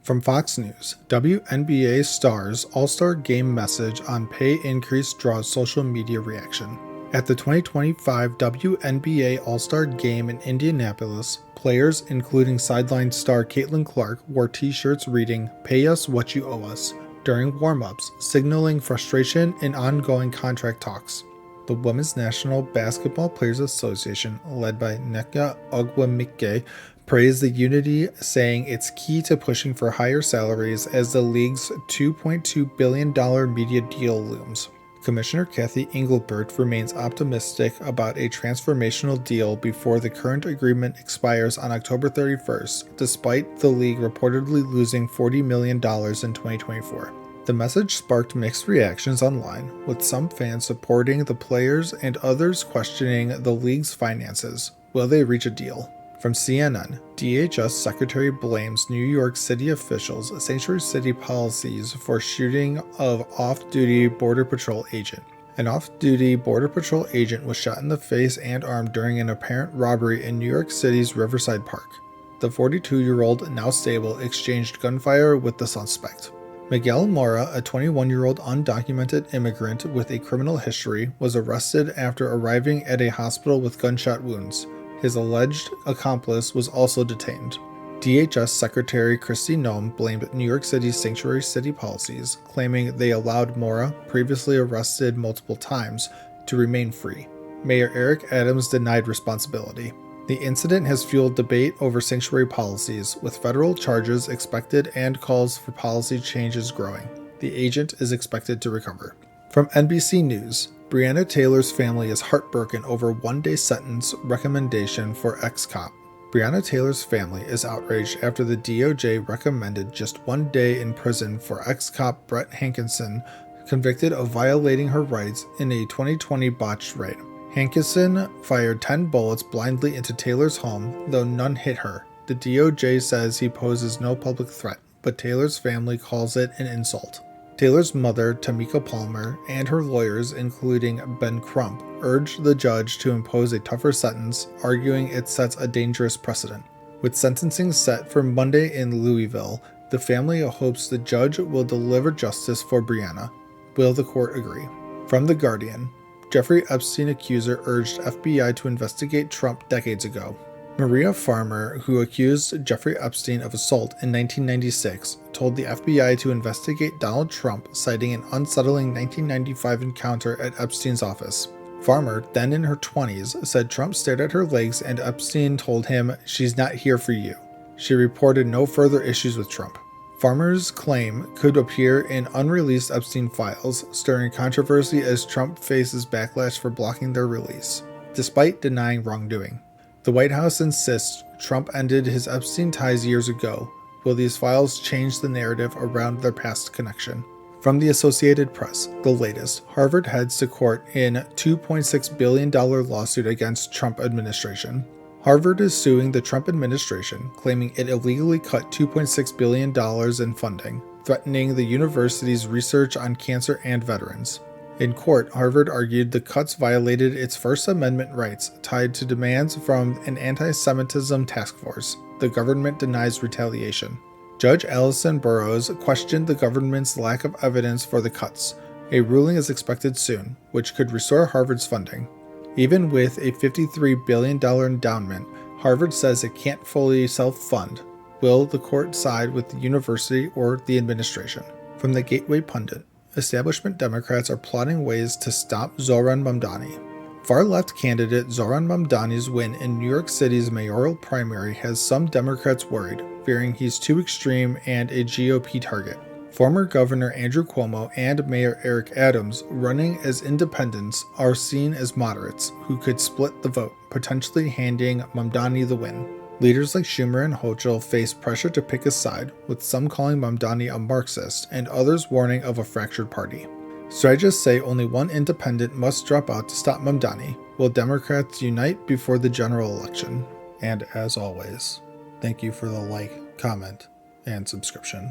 From Fox News, WNBA stars All-Star Game message on pay increase draws social media reaction. At the 2025 WNBA All-Star Game in Indianapolis, players including sideline star Caitlin Clark wore t-shirts reading, "Pay us what you owe us," during warm-ups, signaling frustration in ongoing contract talks. The Women's National Basketball Players Association, led by Nneka Ogwumike, praised the unity, saying it's key to pushing for higher salaries as the league's $2.2 billion media deal looms. Commissioner Kathy Engelbert remains optimistic about a transformational deal before the current agreement expires on October 31st, despite the league reportedly losing $40 million in 2024. The message sparked mixed reactions online, with some fans supporting the players and others questioning the league's finances. Will they reach a deal? From CNN, DHS Secretary blames New York City officials' sanctuary city policies for shooting of off-duty Border Patrol agent. An off-duty Border Patrol agent was shot in the face and arm during an apparent robbery in New York City's Riverside Park. The 42-year-old, now stable, exchanged gunfire with the suspect. Miguel Mora, a 21-year-old undocumented immigrant with a criminal history, was arrested after arriving at a hospital with gunshot wounds. His alleged accomplice was also detained. DHS Secretary Kristi Noem blamed New York City's sanctuary city policies, claiming they allowed Mora, previously arrested multiple times, to remain free. Mayor Eric Adams denied responsibility. The incident has fueled debate over sanctuary policies, with federal charges expected and calls for policy changes growing. The agent is expected to recover. From NBC News, Breonna Taylor's family is heartbroken over one-day sentence recommendation for ex-cop. Breonna Taylor's family is outraged after the DOJ recommended just 1 day in prison for ex-cop Brett Hankinson, convicted of violating her rights in a 2020 botched raid. Hankinson fired 10 bullets blindly into Taylor's home, though none hit her. The DOJ says he poses no public threat, but Taylor's family calls it an insult. Taylor's mother, Tamika Palmer, and her lawyers, including Ben Crump, urged the judge to impose a tougher sentence, arguing it sets a dangerous precedent. With sentencing set for Monday in Louisville, the family hopes the judge will deliver justice for Breonna. Will the court agree? From The Guardian, Jeffrey Epstein accuser urged FBI to investigate Trump decades ago. Maria Farmer, who accused Jeffrey Epstein of assault in 1996, told the FBI to investigate Donald Trump, citing an unsettling 1995 encounter at Epstein's office. Farmer, then in her 20s, said Trump stared at her legs and Epstein told him, "She's not here for you." She reported no further issues with Trump. Farmer's claim could appear in unreleased Epstein files, stirring controversy as Trump faces backlash for blocking their release, despite denying wrongdoing. The White House insists Trump ended his Epstein ties years ago. Will these files change the narrative around their past connection? From the Associated Press, the latest, Harvard heads to court in $2.6 billion lawsuit against Trump administration. Harvard is suing the Trump administration, claiming it illegally cut $2.6 billion in funding, threatening the university's research on cancer and veterans. In court, Harvard argued the cuts violated its First Amendment rights tied to demands from an anti-Semitism task force. The government denies retaliation. Judge Allison Burroughs questioned the government's lack of evidence for the cuts. A ruling is expected soon, which could restore Harvard's funding. Even with a $53 billion endowment, Harvard says it can't fully self-fund. Will the court side with the university or the administration? From the Gateway Pundit, establishment Democrats are plotting ways to stop Zohran Mamdani. Far-left candidate Zohran Mamdani's win in New York City's mayoral primary has some Democrats worried, fearing he's too extreme and a GOP target. Former Governor Andrew Cuomo and Mayor Eric Adams, running as independents, are seen as moderates who could split the vote, potentially handing Mamdani the win. Leaders like Schumer and Hochul face pressure to pick a side, with some calling Mamdani a Marxist and others warning of a fractured party. Strategists say only one independent must drop out to stop Mamdani. Will Democrats unite before the general election? And as always, thank you for the like, comment, and subscription.